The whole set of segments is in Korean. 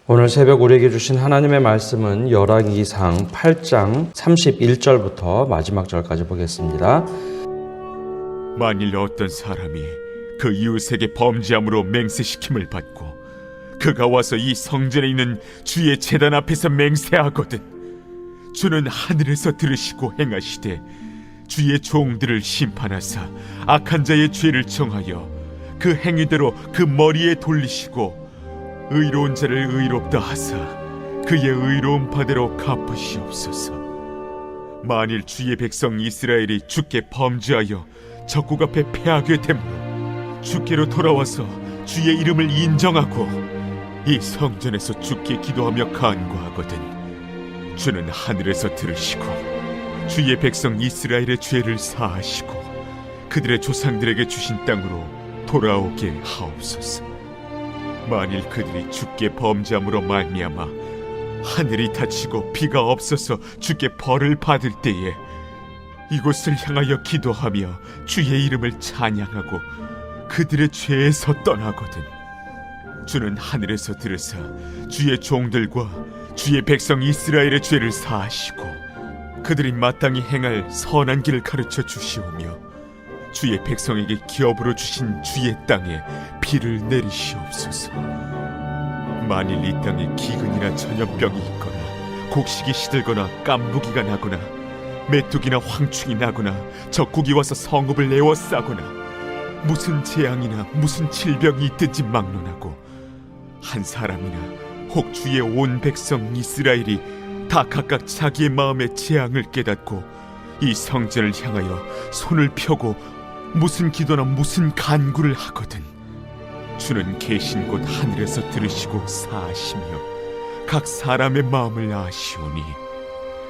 오늘 새벽 우리에게 주신 하나님의 말씀은 열왕기상 8장 31절부터 마지막 절까지 보겠습니다. 만일 어떤 사람이 그 이웃에게 범죄함으로 맹세시킴을 받고 그가 와서 이 성전에 있는 주의 제단 앞에서 맹세하거든 주는 하늘에서 들으시고 행하시되 주의 종들을 심판하사 악한 자의 죄를 정하여 그 행위대로 그 머리에 돌리시고 의로운 자를 의롭다 하사 그의 의로운 바대로 갚으시옵소서. 만일 주의 백성 이스라엘이 주께 범죄하여 적국 앞에 패하게 되므로 주께로 돌아와서 주의 이름을 인정하고 이 성전에서 주께 기도하며 간구하거든 주는 하늘에서 들으시고 주의 백성 이스라엘의 죄를 사하시고 그들의 조상들에게 주신 땅으로 돌아오게 하옵소서. 만일 그들이 주께 범죄함으로 말미암아 하늘이 닫히고 비가 없어서 주께 벌을 받을 때에 이곳을 향하여 기도하며 주의 이름을 찬양하고 그들의 죄에서 떠나거든 주는 하늘에서 들으사 주의 종들과 주의 백성 이스라엘의 죄를 사하시고 그들이 마땅히 행할 선한 길을 가르쳐 주시오며 주의 백성에게 기업으로 주신 주의 땅에 비를 내리시옵소서. 만일 이 땅에 기근이나 전염병이 있거나 곡식이 시들거나 깐부기가 나거나 메뚜기나 황충이 나거나 적국이 와서 성읍을 에워싸거나 무슨 재앙이나 무슨 질병이 있든지 막론하고 한 사람이나 혹 주의 온 백성 이스라엘이 다 각각 자기의 마음의 재앙을 깨닫고 이 성전을 향하여 손을 펴고 무슨 기도나 무슨 간구를 하거든 주는 계신 곳 하늘에서 들으시고 사하시며 각 사람의 마음을 아시오니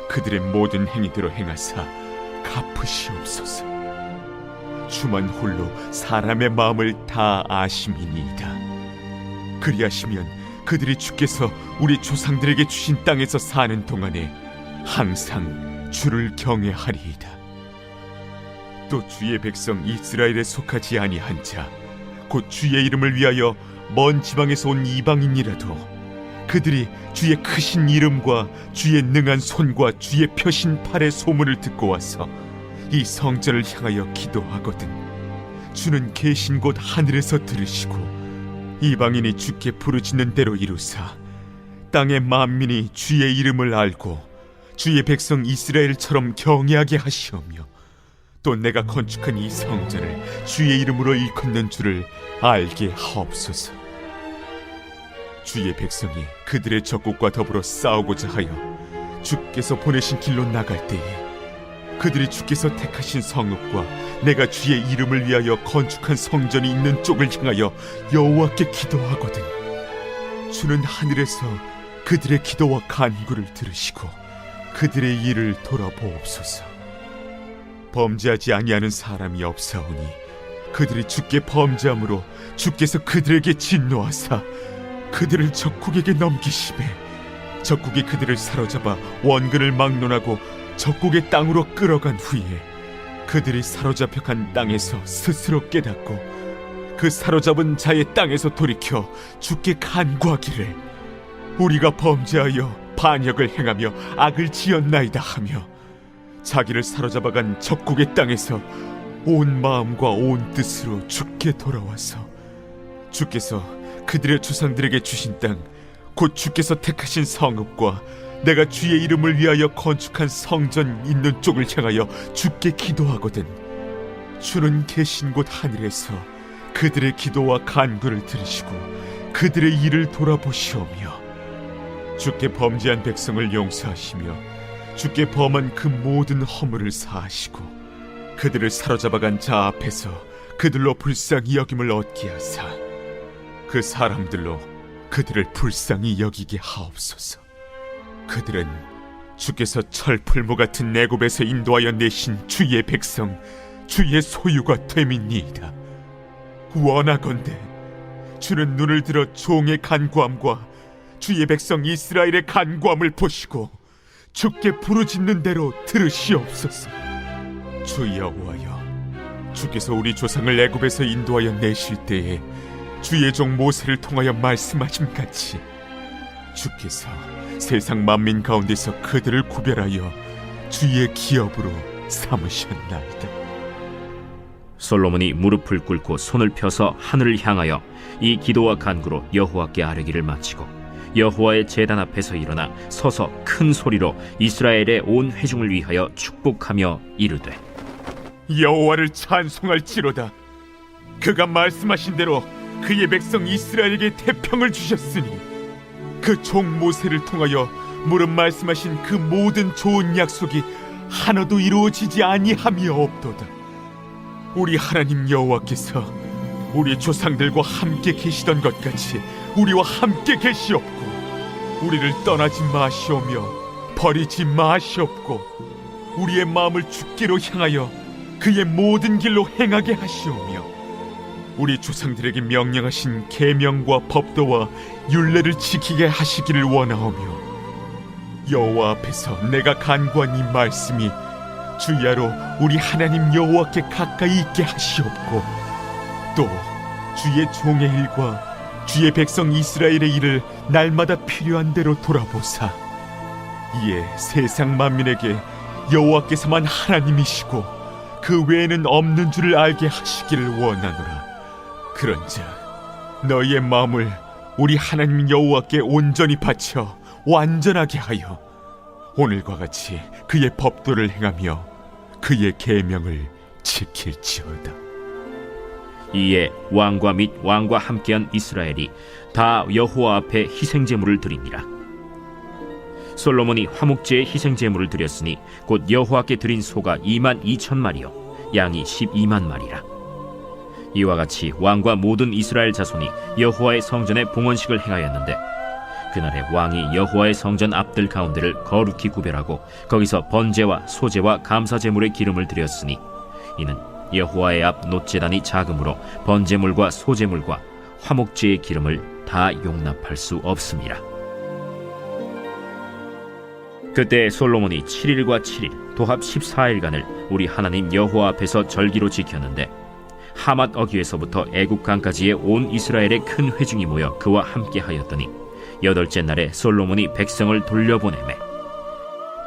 그들의 모든 행위대로 행하사 갚으시옵소서. 주만 홀로 사람의 마음을 다 아심이니이다. 그리하시면 그들이 주께서 우리 조상들에게 주신 땅에서 사는 동안에 항상 주를 경외하리이다. 또 주의 백성 이스라엘에 속하지 아니한 자 곧 주의 이름을 위하여 먼 지방에서 온 이방인이라도 그들이 주의 크신 이름과 주의 능한 손과 주의 펴신 팔의 소문을 듣고 와서 이 성전을 향하여 기도하거든 주는 계신 곳 하늘에서 들으시고 이방인이 주께 부르짖는 대로 이루사 땅의 만민이 주의 이름을 알고 주의 백성 이스라엘처럼 경외하게 하시오며 또 내가 건축한 이 성전을 주의 이름으로 일컫는 줄을 알게 하옵소서. 주의 백성이 그들의 적국과 더불어 싸우고자 하여 주께서 보내신 길로 나갈 때에 그들이 주께서 택하신 성읍과 내가 주의 이름을 위하여 건축한 성전이 있는 쪽을 향하여 여호와께 기도하거든 주는 하늘에서 그들의 기도와 간구를 들으시고 그들의 일을 돌아보옵소서. 범죄하지 아니하는 사람이 없사오니 그들이 주께 범죄함으로 주께서 그들에게 진노하사 그들을 적국에게 넘기시매 적국이 그들을 사로잡아 원근을 막론하고 적국의 땅으로 끌어간 후에 그들이 사로잡혀 간 땅에서 스스로 깨닫고 그 사로잡은 자의 땅에서 돌이켜 주께 간구하기를 우리가 범죄하여 반역을 행하며 악을 지었나이다 하며 자기를 사로잡아간 적국의 땅에서 온 마음과 온 뜻으로 주께 돌아와서 주께서 그들의 조상들에게 주신 땅 곧 주께서 택하신 성읍과 내가 주의 이름을 위하여 건축한 성전 있는 쪽을 향하여 주께 기도하거든 주는 계신 곳 하늘에서 그들의 기도와 간구를 들으시고 그들의 일을 돌아보시오며 주께 범죄한 백성을 용서하시며 주께 범한 그 모든 허물을 사하시고 그들을 사로잡아간 자 앞에서 그들로 불쌍히 여김을 얻게 하사 그 사람들로 그들을 불쌍히 여기게 하옵소서. 그들은 주께서 철풀무 같은 애굽에서 인도하여 내신 주의 백성 주의 소유가 됨이니이다. 원하건대 주는 눈을 들어 종의 간구함과 주의 백성 이스라엘의 간구함을 보시고 주께 부르짖는 대로 들으시옵소서. 주 여호와여, 주께서 우리 조상을 애굽에서 인도하여 내실 때에 주의 종 모세를 통하여 말씀하신 같이 주께서 세상 만민 가운데서 그들을 구별하여 주의 기업으로 삼으셨나이다. 솔로몬이 무릎을 꿇고 손을 펴서 하늘을 향하여 이 기도와 간구로 여호와께 아뢰기를 마치고 여호와의 제단 앞에서 일어나 서서 큰 소리로 이스라엘의 온 회중을 위하여 축복하며 이르되 여호와를 찬송할지로다. 그가 말씀하신 대로 그의 백성 이스라엘에게 태평을 주셨으니 그 종 모세를 통하여 무릇 말씀하신 그 모든 좋은 약속이 하나도 이루어지지 아니함이 없도다. 우리 하나님 여호와께서 우리 조상들과 함께 계시던 것 같이 우리와 함께 계시옵고 우리를 떠나지 마시오며 버리지 마시옵고 우리의 마음을 주께로 향하여 그의 모든 길로 행하게 하시오며 우리 조상들에게 명령하신 계명과 법도와 율례를 지키게 하시기를 원하오며 여호와 앞에서 내가 간구한 이 말씀이 주야로 우리 하나님 여호와께 가까이 있게 하시옵고 또 주의 종의 일과 주의 백성 이스라엘의 일을 날마다 필요한 대로 돌아보사 이에 세상 만민에게 여호와께서만 하나님이시고 그 외에는 없는 줄을 알게 하시기를 원하노라. 그런즉 너희의 마음을 우리 하나님 여호와께 온전히 바쳐 완전하게 하여 오늘과 같이 그의 법도를 행하며 그의 계명을 지킬지어다. 이에 왕과 및 왕과 함께한 이스라엘이 다 여호와 앞에 희생제물을 드리니라. 솔로몬이 화목제의 희생제물을 드렸으니 곧 여호와께 드린 소가 22,000마리요 양이 12만 마리라. 이와 같이 왕과 모든 이스라엘 자손이 여호와의 성전에 봉헌식을 행하였는데 그날에 왕이 여호와의 성전 앞들 가운데를 거룩히 구별하고 거기서 번제와 소제와 감사제물의 기름을 드렸으니 이는 여호와의 앞 놋제단이 작으므로 번제물과 소제물과 화목제의 기름을 다 용납할 수 없음이라. 그때 솔로몬이 7일과 7일 도합 14일간을 우리 하나님 여호와 앞에서 절기로 지켰는데 하맛 어귀에서부터 애국강까지의 온 이스라엘의 큰 회중이 모여 그와 함께 하였더니 8째 날에 솔로몬이 백성을 돌려보내매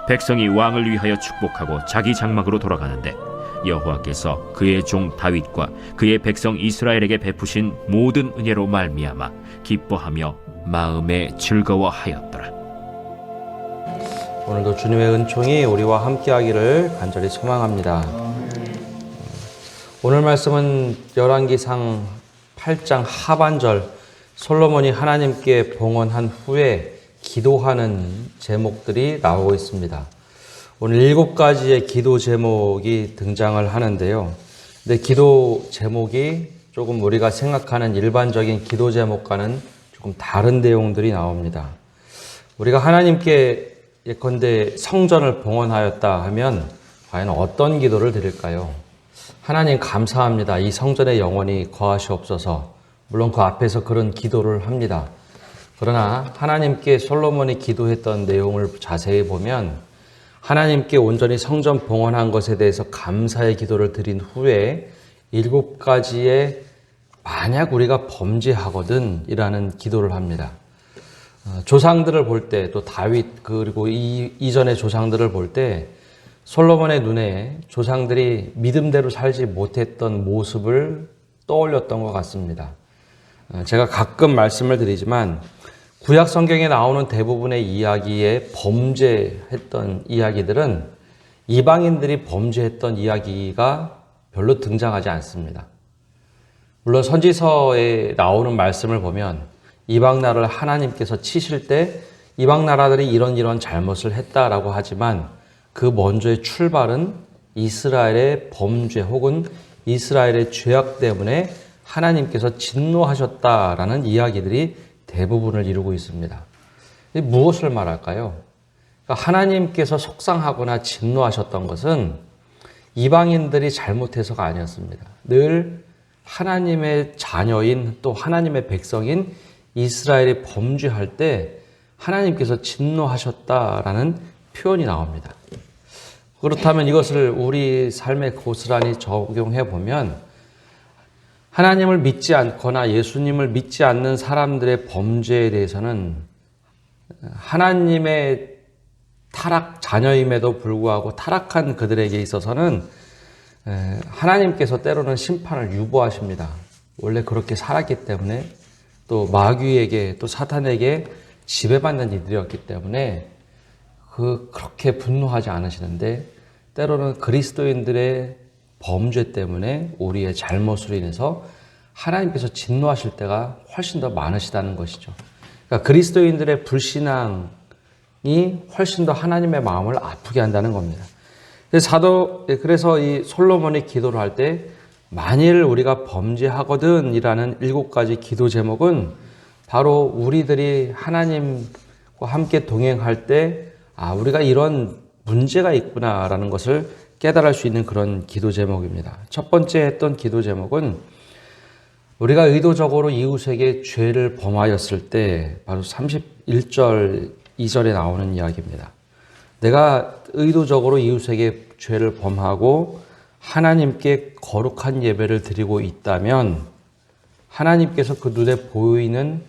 백성이 왕을 위하여 축복하고 자기 장막으로 돌아가는데 여호와께서 그의 종 다윗과 그의 백성 이스라엘에게 베푸신 모든 은혜로 말미암아 기뻐하며 마음에 즐거워하였더라. 오늘도 주님의 은총이 우리와 함께하기를 간절히 소망합니다. 오늘 말씀은 열왕기상 8장 하반절 솔로몬이 하나님께 봉헌한 후에 기도하는 제목들이 나오고 있습니다. 오늘 7가지의 기도 제목이 등장을 하는데요. 근데 기도 제목이 조금 우리가 생각하는 일반적인 기도 제목과는 조금 다른 내용들이 나옵니다. 우리가 하나님께 예컨대 성전을 봉헌하였다 하면 과연 어떤 기도를 드릴까요? 하나님 감사합니다. 이 성전에 영원히 거하시옵소서. 물론 그 앞에서 그런 기도를 합니다. 그러나 하나님께 솔로몬이 기도했던 내용을 자세히 보면 하나님께 온전히 성전 봉헌한 것에 대해서 감사의 기도를 드린 후에 7가지의 만약 우리가 범죄하거든 이라는 기도를 합니다. 조상들을 볼 때 또 다윗 그리고 이전의 조상들을 볼 때 솔로몬의 눈에 조상들이 믿음대로 살지 못했던 모습을 떠올렸던 것 같습니다. 제가 가끔 말씀을 드리지만 구약 성경에 나오는 대부분의 이야기에 범죄했던 이야기들은 이방인들이 범죄했던 이야기가 별로 등장하지 않습니다. 물론 선지서에 나오는 말씀을 보면 이방 나라를 하나님께서 치실 때 이방 나라들이 이런 잘못을 했다라고 하지만 그 먼저의 출발은 이스라엘의 범죄 혹은 이스라엘의 죄악 때문에 하나님께서 진노하셨다라는 이야기들이 대부분을 이루고 있습니다. 무엇을 말할까요? 그러니까 하나님께서 속상하거나 진노하셨던 것은 이방인들이 잘못해서가 아니었습니다. 늘 하나님의 자녀인 또 하나님의 백성인 이스라엘이 범죄할 때 하나님께서 진노하셨다라는 표현이 나옵니다. 그렇다면 이것을 우리 삶에 고스란히 적용해 보면 하나님을 믿지 않거나 예수님을 믿지 않는 사람들의 범죄에 대해서는 하나님의 타락 자녀임에도 불구하고 타락한 그들에게 있어서는 하나님께서 때로는 심판을 유보하십니다. 원래 그렇게 살았기 때문에, 또 마귀에게 또 사탄에게 지배받는 이들이었기 때문에 그렇게 분노하지 않으시는데, 때로는 그리스도인들의 범죄 때문에 우리의 잘못으로 인해서 하나님께서 진노하실 때가 훨씬 더 많으시다는 것이죠. 그러니까 그리스도인들의 불신앙이 훨씬 더 하나님의 마음을 아프게 한다는 겁니다. 그래서 이 솔로몬이 기도를 할 때 만일 우리가 범죄하거든 이라는 7가지 기도 제목은 바로 우리들이 하나님과 함께 동행할 때 우리가 이런 문제가 있구나라는 것을 깨달을 수 있는 그런 기도 제목입니다. 첫 번째 했던 기도 제목은 우리가 의도적으로 이웃에게 죄를 범하였을 때 바로 31절 2절에 나오는 이야기입니다. 내가 의도적으로 이웃에게 죄를 범하고 하나님께 거룩한 예배를 드리고 있다면 하나님께서 그 눈에 보이는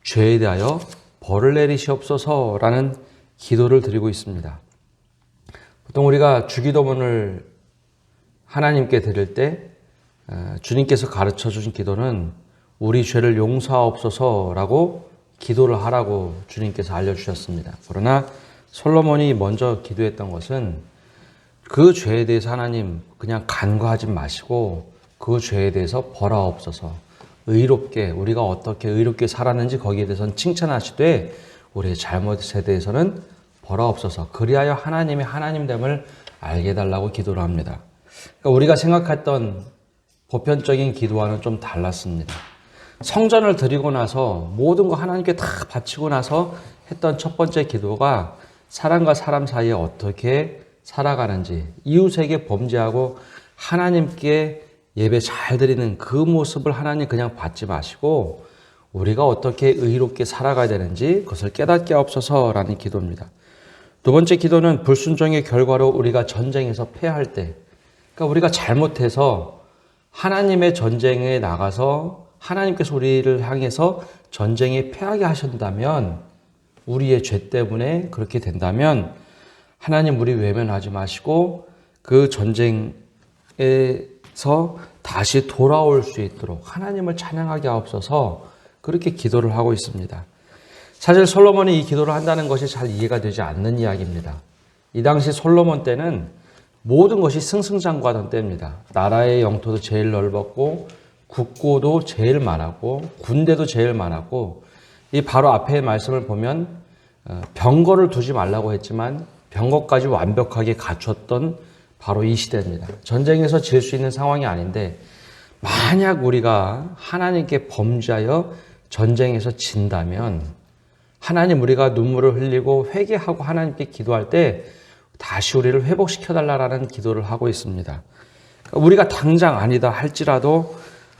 죄에 대하여 벌을 내리시옵소서라는 기도를 드리고 있습니다. 보통 우리가 주기도문을 하나님께 드릴 때 주님께서 가르쳐 주신 기도는 우리 죄를 용서하옵소서라고 기도를 하라고 주님께서 알려주셨습니다. 그러나 솔로몬이 먼저 기도했던 것은 그 죄에 대해서 하나님 그냥 간과하지 마시고 그 죄에 대해서 벌하옵소서, 의롭게 우리가 어떻게 의롭게 살았는지 거기에 대해서는 칭찬하시되 우리의 잘못에 대해서는 벌하옵소서, 그리하여 하나님의 하나님됨을 알게 해달라고 기도를 합니다. 그러니까 우리가 생각했던 보편적인 기도와는 좀 달랐습니다. 성전을 드리고 나서 모든 거 하나님께 다 바치고 나서 했던 첫 번째 기도가 사람과 사람 사이에 어떻게 살아가는지, 이웃에게 범죄하고 하나님께 예배 잘 드리는 그 모습을 하나님 그냥 받지 마시고 우리가 어떻게 의롭게 살아가야 되는지 그것을 깨닫게 하옵소서라는 기도입니다. 두 번째 기도는 불순종의 결과로 우리가 전쟁에서 패할 때, 그러니까 우리가 잘못해서 하나님의 전쟁에 나가서 하나님께서 우리를 향해서 전쟁에 패하게 하신다면, 우리의 죄 때문에 그렇게 된다면 하나님 우리 외면하지 마시고 그 전쟁에서 다시 돌아올 수 있도록 하나님을 찬양하게 하옵소서, 그렇게 기도를 하고 있습니다. 사실 솔로몬이 이 기도를 한다는 것이 잘 이해가 되지 않는 이야기입니다. 이 당시 솔로몬 때는 모든 것이 승승장구하던 때입니다. 나라의 영토도 제일 넓었고 국고도 제일 많았고 군대도 제일 많았고, 이 바로 앞에 말씀을 보면 병거를 두지 말라고 했지만 병거까지 완벽하게 갖췄던 바로 이 시대입니다. 전쟁에서 질 수 있는 상황이 아닌데 만약 우리가 하나님께 범죄하여 전쟁에서 진다면 하나님 우리가 눈물을 흘리고 회개하고 하나님께 기도할 때 다시 우리를 회복시켜달라는 기도를 하고 있습니다. 우리가 당장 아니다 할지라도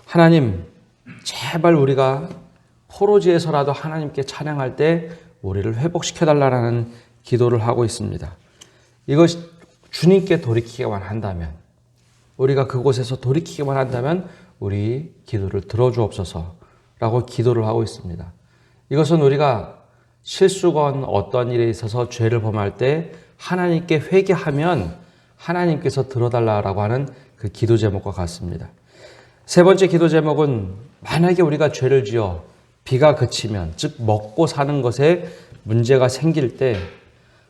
하나님 제발 우리가 포로지에서라도 하나님께 찬양할 때 우리를 회복시켜달라는 기도를 하고 있습니다. 이것이 주님께 돌이키기만 한다면, 우리가 그곳에서 돌이키기만 한다면 우리 기도를 들어주옵소서라고 기도를 하고 있습니다. 이것은 우리가 실수건 어떤 일에 있어서 죄를 범할 때 하나님께 회개하면 하나님께서 들어달라고 하는 그 기도 제목과 같습니다. 세 번째 기도 제목은 만약에 우리가 죄를 지어 비가 그치면, 즉 먹고 사는 것에 문제가 생길 때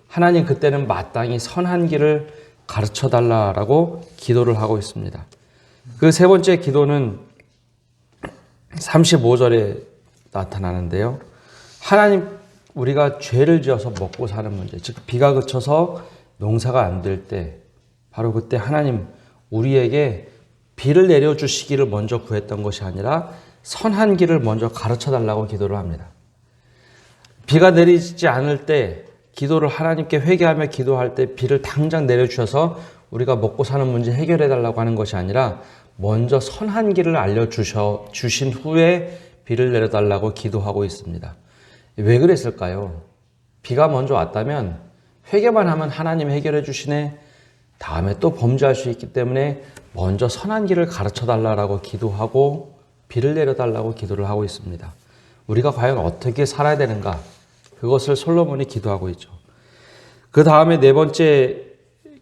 하나님 그때는 마땅히 선한 길을 가르쳐달라고 기도를 하고 있습니다. 그 세 번째 기도는 35절에 나타나는데요. 하나님 우리가 죄를 지어서 먹고 사는 문제, 즉 비가 그쳐서 농사가 안 될 때 바로 그때 하나님 우리에게 비를 내려주시기를 먼저 구했던 것이 아니라 선한 길을 먼저 가르쳐달라고 기도를 합니다. 비가 내리지 않을 때 기도를 하나님께 회개하며 기도할 때 비를 당장 내려주셔서 우리가 먹고 사는 문제 해결해달라고 하는 것이 아니라 먼저 선한 길을 알려주신 후에 비를 내려달라고 기도하고 있습니다. 왜 그랬을까요? 비가 먼저 왔다면 회개만 하면 하나님 해결해 주시네, 다음에 또 범죄할 수 있기 때문에 먼저 선한 길을 가르쳐달라고 기도하고 비를 내려달라고 기도를 하고 있습니다. 우리가 과연 어떻게 살아야 되는가? 그것을 솔로몬이 기도하고 있죠. 그 다음에 네 번째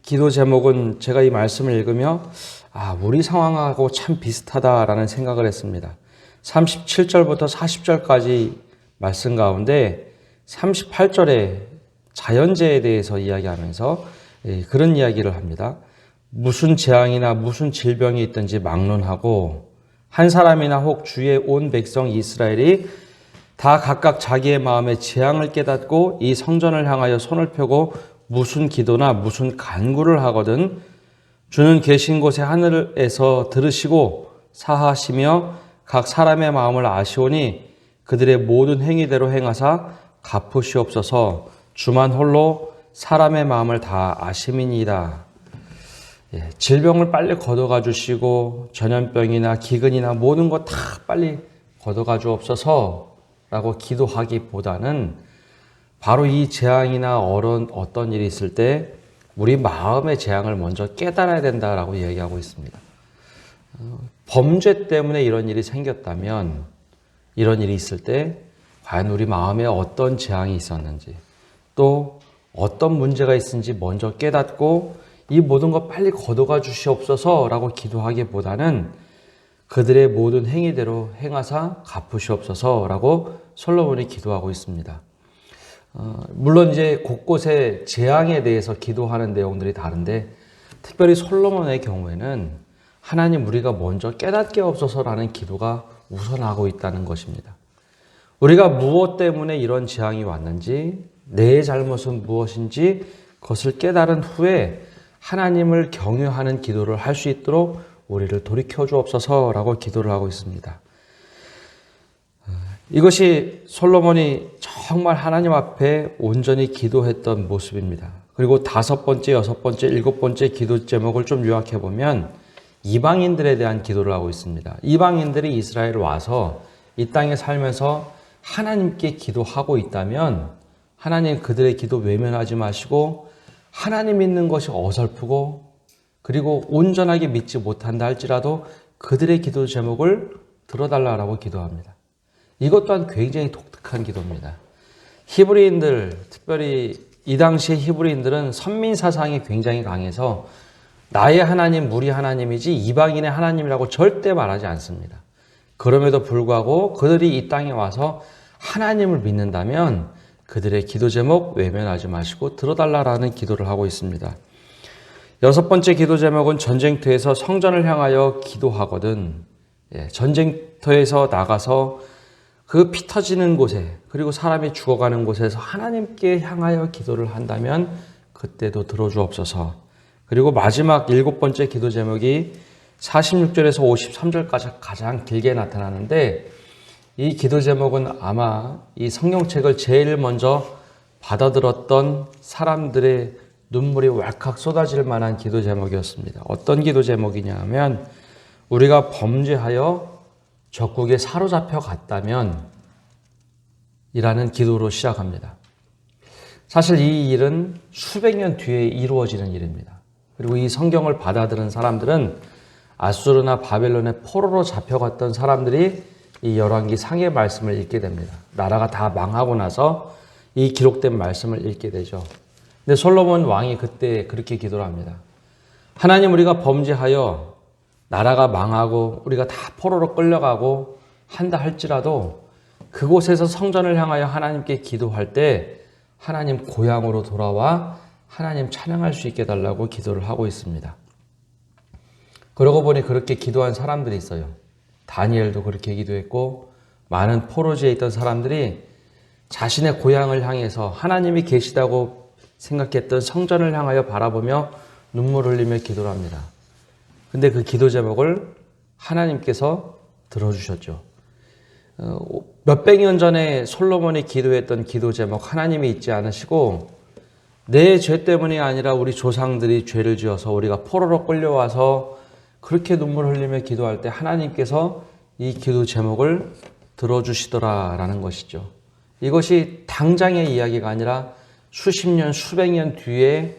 기도 제목은 제가 이 말씀을 읽으며 우리 상황하고 참 비슷하다라는 생각을 했습니다. 37절부터 40절까지 말씀 가운데 38절에 자연재해에 대해서 이야기하면서 그런 이야기를 합니다. 무슨 재앙이나 무슨 질병이 있든지 막론하고 한 사람이나 혹 주의 온 백성 이스라엘이 다 각각 자기의 마음에 재앙을 깨닫고 이 성전을 향하여 손을 펴고 무슨 기도나 무슨 간구를 하거든 주는 계신 곳에 하늘에서 들으시고 사하시며 각 사람의 마음을 아시오니 그들의 모든 행위대로 행하사 갚으시옵소서. 주만 홀로 사람의 마음을 다 아심이니이다. 질병을 빨리 걷어가 주시고 전염병이나 기근이나 모든 것 다 빨리 걷어가 주옵소서 라고 기도하기보다는 바로 이 재앙이나 어떤 일이 있을 때 우리 마음의 재앙을 먼저 깨달아야 된다라고 얘기하고 있습니다. 범죄 때문에 이런 일이 생겼다면 이런 일이 있을 때 과연 우리 마음에 어떤 재앙이 있었는지 또 어떤 문제가 있는지 먼저 깨닫고 이 모든 것 빨리 걷어가 주시옵소서라고 기도하기보다는 그들의 모든 행위대로 행하사 갚으시옵소서라고 솔로몬이 기도하고 있습니다. 물론 이제 곳곳에 재앙에 대해서 기도하는 내용들이 다른데 특별히 솔로몬의 경우에는 하나님 우리가 먼저 깨닫게 없어서라는 기도가 우선하고 있다는 것입니다. 우리가 무엇 때문에 이런 재앙이 왔는지 내 잘못은 무엇인지 그것을 깨달은 후에 하나님을 경외하는 기도를 할 수 있도록 우리를 돌이켜 주옵소서라고 기도를 하고 있습니다. 이것이 솔로몬이 정말 하나님 앞에 온전히 기도했던 모습입니다. 그리고 5번째, 6번째, 7번째 기도 제목을 좀 요약해 보면 이방인들에 대한 기도를 하고 있습니다. 이방인들이 이스라엘에 와서 이 땅에 살면서 하나님께 기도하고 있다면 하나님 그들의 기도 외면하지 마시고 하나님 믿는 것이 어설프고 그리고 온전하게 믿지 못한다 할지라도 그들의 기도 제목을 들어달라고 기도합니다. 이것 또한 굉장히 독특한 기도입니다. 히브리인들, 특별히 이 당시의 히브리인들은 선민 사상이 굉장히 강해서 나의 하나님, 우리 하나님이지 이방인의 하나님이라고 절대 말하지 않습니다. 그럼에도 불구하고 그들이 이 땅에 와서 하나님을 믿는다면 그들의 기도 제목 외면하지 마시고 들어달라라는 기도를 하고 있습니다. 6번째 기도 제목은 전쟁터에서 성전을 향하여 기도하거든. 전쟁터에서 나가서 그 피 터지는 곳에 그리고 사람이 죽어가는 곳에서 하나님께 향하여 기도를 한다면 그때도 들어주옵소서. 그리고 마지막 7번째 기도 제목이 46절에서 53절까지 가장 길게 나타나는데 이 기도 제목은 아마 이 성경책을 제일 먼저 받아들었던 사람들의 눈물이 왈칵 쏟아질 만한 기도 제목이었습니다. 어떤 기도 제목이냐 하면 우리가 범죄하여 적국에 사로잡혀 갔다면 이라는 기도로 시작합니다. 사실 이 일은 수백 년 뒤에 이루어지는 일입니다. 그리고 이 성경을 받아들은 사람들은 아수르나 바벨론의 포로로 잡혀갔던 사람들이 이 열왕기 상의 말씀을 읽게 됩니다. 나라가 다 망하고 나서 이 기록된 말씀을 읽게 되죠. 근데 솔로몬 왕이 그때 그렇게 기도를 합니다. 하나님 우리가 범죄하여 나라가 망하고 우리가 다 포로로 끌려가고 한다 할지라도 그곳에서 성전을 향하여 하나님께 기도할 때 하나님 고향으로 돌아와 하나님 찬양할 수 있게 해달라고 기도를 하고 있습니다. 그러고 보니 그렇게 기도한 사람들이 있어요. 다니엘도 그렇게 기도했고 많은 포로지에 있던 사람들이 자신의 고향을 향해서 하나님이 계시다고 생각했던 성전을 향하여 바라보며 눈물을 흘리며 기도를 합니다. 근데 그 기도 제목을 하나님께서 들어주셨죠. 몇백 년 전에 솔로몬이 기도했던 기도 제목 하나님이 잊지 않으시고 내 죄 때문이 아니라 우리 조상들이 죄를 지어서 우리가 포로로 끌려와서 그렇게 눈물 흘리며 기도할 때 하나님께서 이 기도 제목을 들어주시더라라는 것이죠. 이것이 당장의 이야기가 아니라 수십 년, 수백 년 뒤에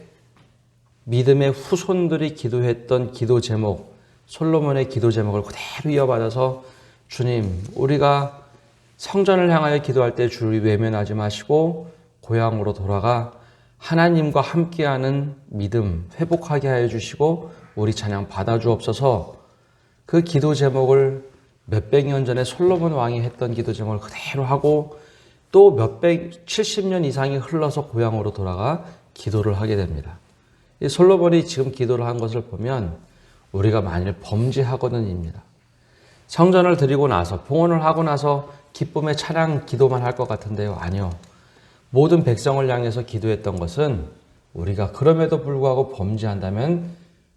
믿음의 후손들이 기도했던 기도 제목, 솔로몬의 기도 제목을 그대로 이어받아서 주님, 우리가 성전을 향하여 기도할 때 주를 외면하지 마시고 고향으로 돌아가 하나님과 함께하는 믿음 회복하게 하여 주시고 우리 찬양 받아 주옵소서. 그 기도 제목을 몇백 년 전에 솔로몬 왕이 했던 기도 제목을 그대로 하고 또 몇백 70년 이상이 흘러서 고향으로 돌아가 기도를 하게 됩니다. 이 솔로몬이 지금 기도를 한 것을 보면 우리가 만일 범죄하거든입니다. 성전을 드리고 나서 봉헌을 하고 나서 기쁨의 찬양 기도만 할 것 같은데요. 아니요. 모든 백성을 향해서 기도했던 것은 우리가 그럼에도 불구하고 범죄한다면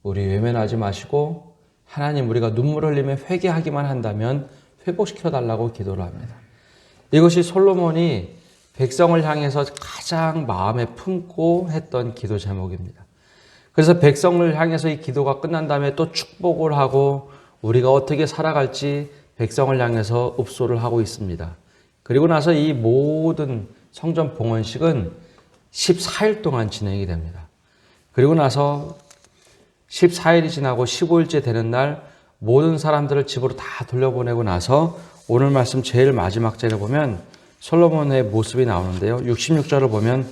우리 외면하지 마시고 하나님 우리가 눈물 흘리며 회개하기만 한다면 회복시켜 달라고 기도를 합니다. 이것이 솔로몬이 백성을 향해서 가장 마음에 품고 했던 기도 제목입니다. 그래서 백성을 향해서 이 기도가 끝난 다음에 또 축복을 하고 우리가 어떻게 살아갈지 백성을 향해서 읍소를 하고 있습니다. 그리고 나서 이 모든 성전 봉헌식은 14일 동안 진행이 됩니다. 그리고 나서 14일이 지나고 15일째 되는 날 모든 사람들을 집으로 다 돌려보내고 나서 오늘 말씀 제일 마지막 절에 보면 솔로몬의 모습이 나오는데요. 66절을 보면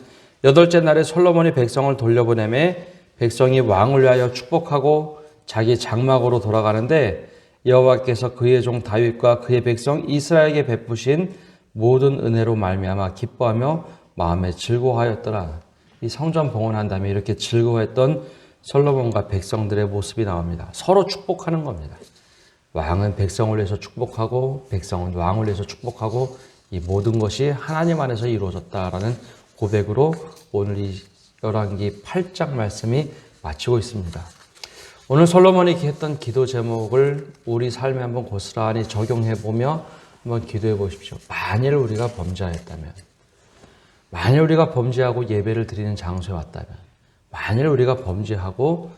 여덟째 날에 솔로몬이 백성을 돌려보내매 백성이 왕을 위하여 축복하고 자기 장막으로 돌아가는데 여호와께서 그의 종 다윗과 그의 백성 이스라엘에게 베푸신 모든 은혜로 말미암아 기뻐하며 마음에 즐거워하였더라. 이 성전 봉헌한 다음에 이렇게 즐거워했던 솔로몬과 백성들의 모습이 나옵니다. 서로 축복하는 겁니다. 왕은 백성을 위해서 축복하고 백성은 왕을 위해서 축복하고 이 모든 것이 하나님 안에서 이루어졌다라는 고백으로 오늘 이 열왕기 8장 말씀이 마치고 있습니다. 오늘 솔로몬이 했던 기도 제목을 우리 삶에 한번 고스란히 적용해 보며 한번 기도해 보십시오. 만일 우리가 범죄하였다면, 만일 우리가 범죄하고 예배를 드리는 장소에 왔다면, 만일 우리가 범죄하고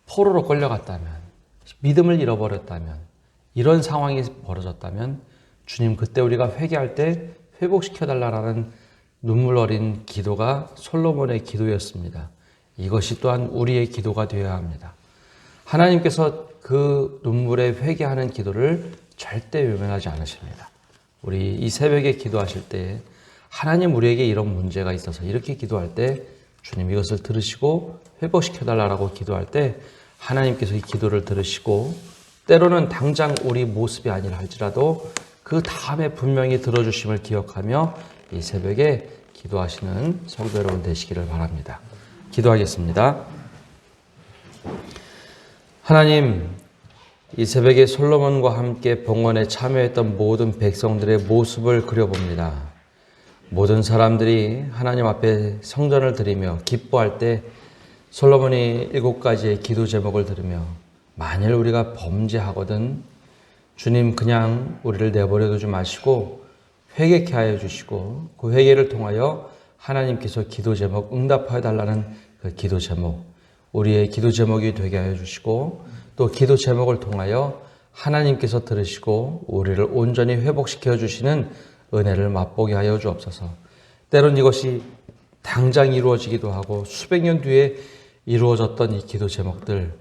포로로 끌려갔다면, 믿음을 잃어버렸다면, 이런 상황이 벌어졌다면 주님 그때 우리가 회개할 때 회복시켜달라는 눈물 어린 기도가 솔로몬의 기도였습니다. 이것이 또한 우리의 기도가 되어야 합니다. 하나님께서 그 눈물에 회개하는 기도를 절대 외면하지 않으십니다. 우리 이 새벽에 기도하실 때 하나님 우리에게 이런 문제가 있어서 이렇게 기도할 때 주님 이것을 들으시고 회복시켜달라고 기도할 때 하나님께서 이 기도를 들으시고 때로는 당장 우리 모습이 아니라 할지라도 그 다음에 분명히 들어주심을 기억하며 이 새벽에 기도하시는 성도 여러분 되시기를 바랍니다. 기도하겠습니다. 하나님, 이 새벽에 솔로몬과 함께 봉헌에 참여했던 모든 백성들의 모습을 그려봅니다. 모든 사람들이 하나님 앞에 성전을 드리며 기뻐할 때 솔로몬이 7가지의 기도 제목을 들으며 만일 우리가 범죄하거든 주님 그냥 우리를 내버려 두지 마시고 회개케 하여 주시고 그 회개를 통하여 하나님께서 기도 제목 응답하여 달라는 그 기도 제목 우리의 기도 제목이 되게 하여 주시고 또 기도 제목을 통하여 하나님께서 들으시고 우리를 온전히 회복시켜 주시는 은혜를 맛보게 하여 주옵소서. 때론 이것이 당장 이루어지기도 하고 수백 년 뒤에 이루어졌던 이 기도 제목들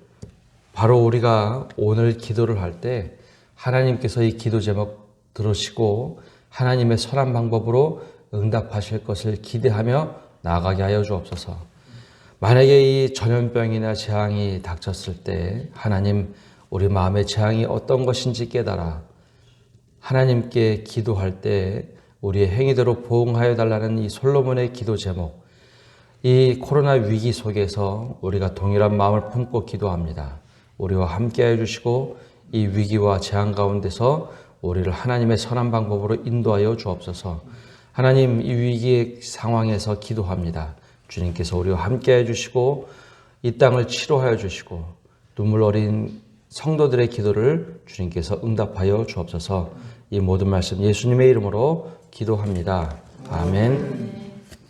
바로 우리가 오늘 기도를 할 때 하나님께서 이 기도 제목 들으시고 하나님의 선한 방법으로 응답하실 것을 기대하며 나아가게 하여 주옵소서. 만약에 이 전염병이나 재앙이 닥쳤을 때 하나님 우리 마음의 재앙이 어떤 것인지 깨달아 하나님께 기도할 때 우리의 행위대로 보응하여 달라는 이 솔로몬의 기도 제목 이 코로나 위기 속에서 우리가 동일한 마음을 품고 기도합니다. 우리와 함께해 주시고 이 위기와 재앙 가운데서 우리를 하나님의 선한 방법으로 인도하여 주옵소서. 하나님 이 위기의 상황에서 기도합니다. 주님께서 우리와 함께해 주시고 이 땅을 치료하여 주시고 눈물 어린 성도들의 기도를 주님께서 응답하여 주옵소서. 이 모든 말씀 예수님의 이름으로 기도합니다. 아멘.